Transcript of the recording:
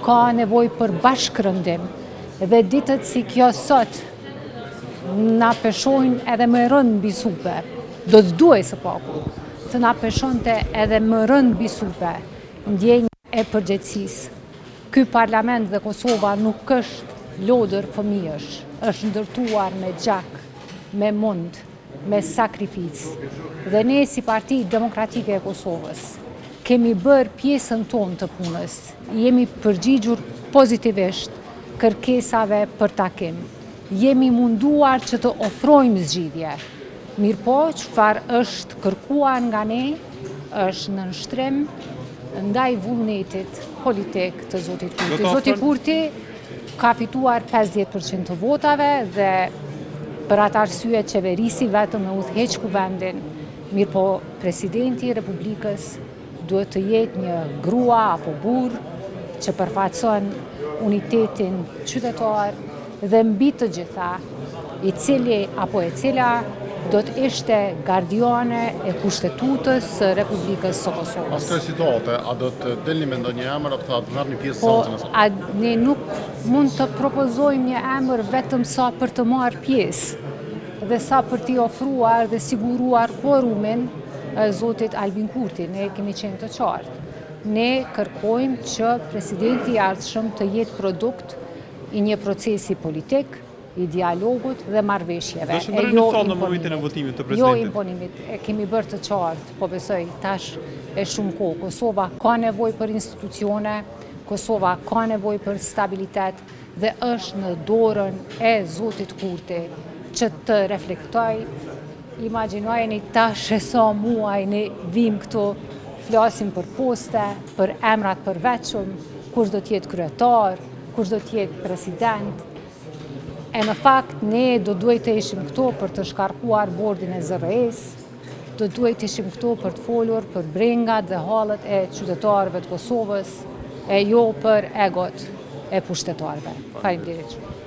ka nevoj për bashkërëndim dhe ditët si kjo sot na peshojnë edhe më rënd mbi supe, do të duaj së paku të na peshonte edhe më rënd mbi supe ndjenjë e përgjegjësisë. Ky parlament dhe Kosova nuk është lodër fëmijësh, është ndërtuar me gjak, me mund, me sakrificë. Dhe ne si Parti Demokratike e Kosovës kemi bërë pjesën tonë të punës, jemi përgjigjur pozitivisht kërkesave për takim. Jemi munduar që të ofrojmë zgjidhje. Mirëpo, çfarë është kërkuar nga ne është në nështrim ndaj vullnetit politik të Zotit Kurti. Zoti Kurti ka fituar 50% të votave dhe për atë arsye qeverisi vetëm e udhëheq kuvendin. Mirëpo, presidenti i Republikës duhet të jetë një grua apo burr që përfaqëson unitetin qytetar dhe mbi të gjitha i cili apo e cila do të ishte gardiane e kushtetutës së Republikës së Kosovës. Pas kësaj situate, a do të delni me ndonjë emër apo të marrni pjesë Po, seancën e sotme? ne nuk mund të propozojmë një emër vetëm sa për të marrë pjesë dhe sa për t'i ofruar dhe siguruar quorumin Zotit Albin Kurti. Ne kemi qenë të qartë. Ne kërkojmë që presidenti i ardhshëm të jetë produkt i një procesi politik, i dialogut dhe marrëveshjeve. Do shëndrojmë sot në momentin e votimit të presidentit? Jo imponimit, e kemi bërë të qartë, po besoj tash e shumë kohë. Kosova ka nevojë për institucione, Kosova ka nevojë për stabilitet dhe është në dorën e Zotit Kurti që të reflektoj. Imagjinojeni tash e sa muaj ne vim këtu, flasim për poste, për emrat përveçëm, kush do t'jetë kryetar, kush do t'jetë president. E në fakt, ne do duhet të ishim këtu për të shkarkuar bordin e zërës, do duhet të ishim këtu për të folur për brengat dhe hallet e qytetarëve të Kosovës, e jo për egot e pushtetarëve. Faleminderit.